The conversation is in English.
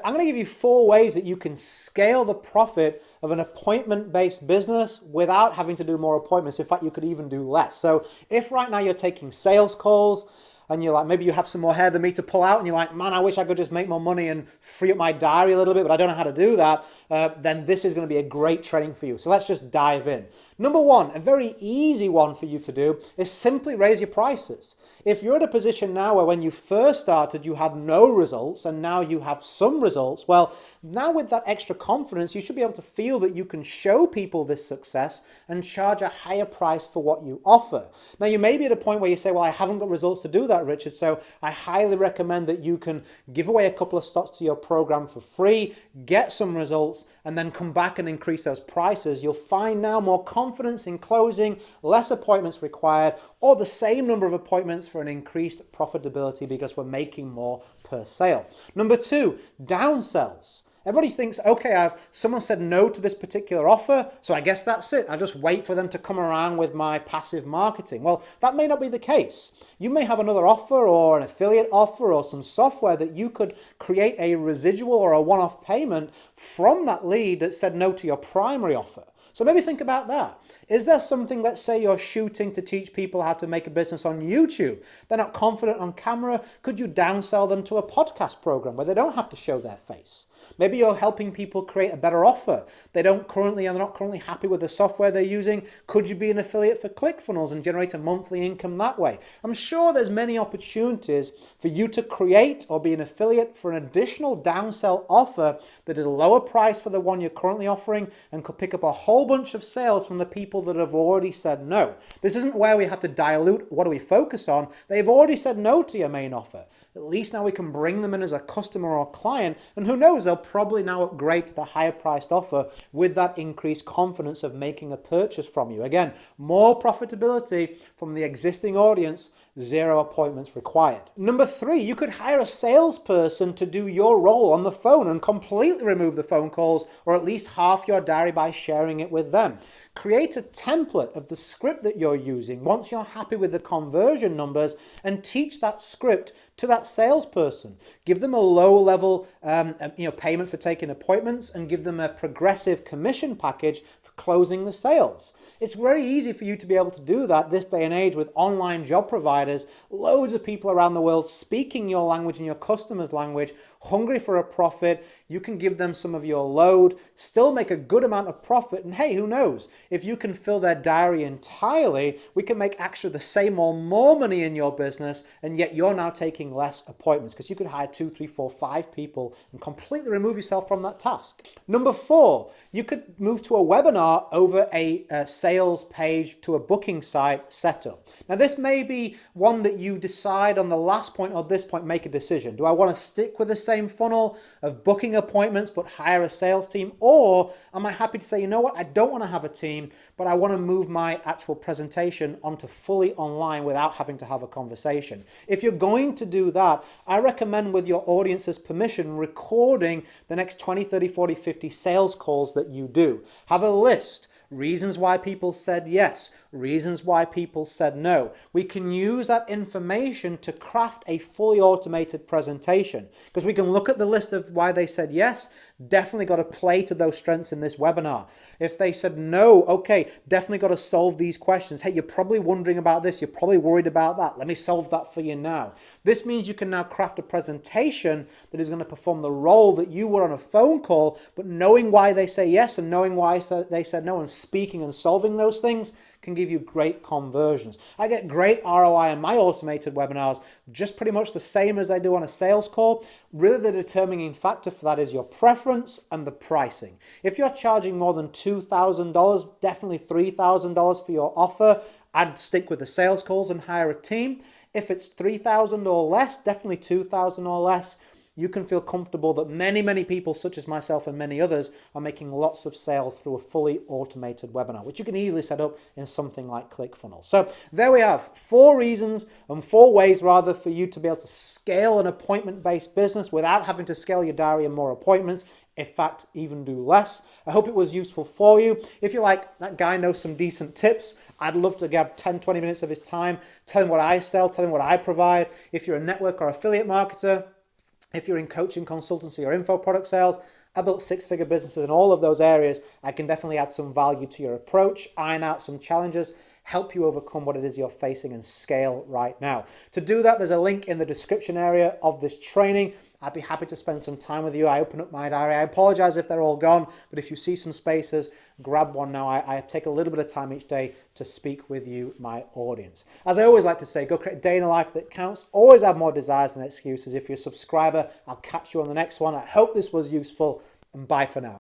I'm going to give you 4 ways that you can scale the profit of an appointment-based business without having to do more appointments. In fact, you could even do less. So if right now you're taking sales calls and you're like, maybe you have some more hair than me to pull out and you're like, man, I wish I could just make more money and free up my diary a little bit, but I don't know how to do that, then this is going to be a great training for you. So let's just dive in. Number 1, a very easy one for you to do is simply raise your prices. If you're in a position now where when you first started you had no results and now you have some results, well, now with that extra confidence, you should be able to feel that you can show people this success and charge a higher price for what you offer. Now, you may be at a point where you say, well, I haven't got results to do that, Richard, so I highly recommend that you can give away a couple of slots to your program for free, get some results, and then come back and increase those prices. You'll find now more confidence in closing, less appointments required, or the same number of appointments for an increased profitability because we're making more per sale. Number 2, downsells. Everybody thinks, okay, someone said no to this particular offer, so I guess that's it. I'll just wait for them to come around with my passive marketing. Well, that may not be the case. You may have another offer or an affiliate offer or some software that you could create a residual or a one-off payment from that lead that said no to your primary offer. So maybe think about that. Is there something, let's say you're shooting to teach people how to make a business on YouTube. They're not confident on camera. Could you downsell them to a podcast program where they don't have to show their face? Maybe you're helping people create a better offer. They're not currently happy with the software they're using. Could you be an affiliate for ClickFunnels and generate a monthly income that way? I'm sure there's many opportunities for you to create or be an affiliate for an additional downsell offer that is a lower price for the one you're currently offering and could pick up a whole bunch of sales from the people that have already said no. This isn't where we have to dilute what do we focus on. They've already said no to your main offer. At least now we can bring them in as a customer or client, and who knows, they'll probably now upgrade to the higher priced offer with that increased confidence of making a purchase from you. Again, more profitability from the existing audience, 0 appointments required. Number 3, you could hire a salesperson to do your role on the phone and completely remove the phone calls or at least half your diary by sharing it with them. Create a template of the script that you're using once you're happy with the conversion numbers and teach that script to that salesperson. Give them a low-level payment for taking appointments and give them a progressive commission package for closing the sales. It's very easy for you to be able to do that this day and age with online job providers, loads of people around the world speaking your language and your customer's language, hungry for a profit. You can give them some of your load, still make a good amount of profit, and hey, who knows? If you can fill their diary entirely, we can make actually the same or more money in your business, and yet you're now taking less appointments because you could hire 2, 3, 4, 5 people and completely remove yourself from that task. Number 4, you could move to a webinar over a sales page to a booking site setup. Now, this may be one that you decide on the last point or this point, make a decision. Do I want to stick with the same funnel of booking appointments but hire a sales team, or am I happy to say, you know what, I don't want to have a team, but I want to move my actual presentation onto fully online without having to have a conversation? If you're going to do that, I recommend, with your audience's permission, recording the next 20, 30, 40, 50 sales calls that you do. Have a list. Reasons why people said yes, reasons why people said no. We can use that information to craft a fully automated presentation, because we can look at the list of why they said yes, definitely got to play to those strengths in this webinar. If they said no, okay, definitely got to solve these questions. Hey, you're probably wondering about this, you're probably worried about that. Let me solve that for you now. This means you can now craft a presentation that is going to perform the role that you were on a phone call, but knowing why they say yes and knowing why they said no and speaking and solving those things can give you great conversions. I get great ROI on my automated webinars, just pretty much the same as I do on a sales call. Really, the determining factor for that is your preference and the pricing. If you're charging more than $2,000, definitely $3,000 for your offer, I'd stick with the sales calls and hire a team. If it's $3,000 or less, definitely $2,000 or less. You can feel comfortable that many, many people, such as myself and many others, are making lots of sales through a fully automated webinar, which you can easily set up in something like ClickFunnels. So there we have 4 reasons and 4 ways rather for you to be able to scale an appointment-based business without having to scale your diary and more appointments. In fact, even do less. I hope it was useful for you. If you're like, that guy knows some decent tips, I'd love to grab 10, 20 minutes of his time, tell him what I sell, tell him what I provide. If you're a network or affiliate marketer, If you're in coaching, consultancy, or info product sales, I built six-figure businesses in all of those areas. I can definitely add some value to your approach, iron out some challenges, help you overcome what it is you're facing and scale right now. To do that, there's a link in the description area of this training. I'd be happy to spend some time with you. I open up my diary. I apologize if they're all gone, but if you see some spaces, grab one now. I take a little bit of time each day to speak with you, my audience. As I always like to say, go create a day in a life that counts. Always have more desires than excuses. If you're a subscriber, I'll catch you on the next one. I hope this was useful, and bye for now.